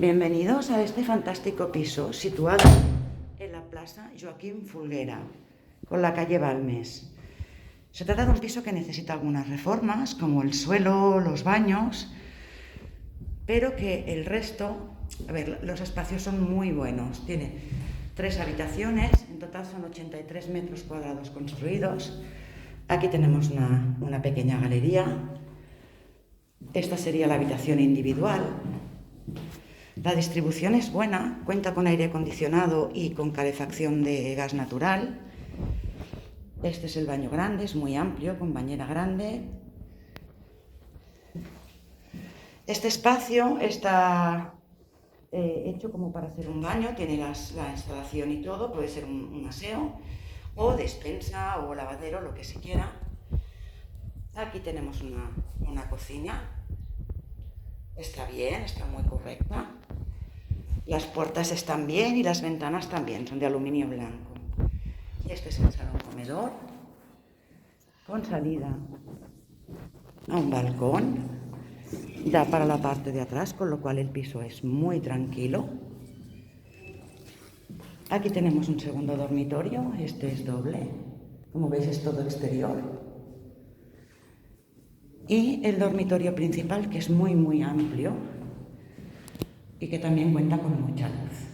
Bienvenidos a este fantástico piso situado en la Plaza Joaquín Folguera, con la calle Balmes. Se trata de un piso que necesita algunas reformas, como el suelo, los baños, pero que el resto, los espacios son muy buenos. Tiene 3 habitaciones, en total son 83 metros cuadrados construidos. Aquí tenemos una pequeña galería. Esta sería la habitación individual. La distribución es buena, cuenta con aire acondicionado y con calefacción de gas natural. Este es el baño grande, es muy amplio, con bañera grande. Este espacio está hecho como para hacer un baño, tiene la instalación y todo, puede ser un aseo o despensa o lavadero, lo que se quiera. Aquí tenemos una cocina, está bien, está muy correcta. Las puertas están bien y las ventanas también, son de aluminio blanco. Este es el salón comedor, con salida a un balcón. Da para la parte de atrás, con lo cual el piso es muy tranquilo. Aquí tenemos un segundo dormitorio, este es doble. Como veis es todo exterior. Y el dormitorio principal, que es muy amplio y que también cuenta con mucha luz.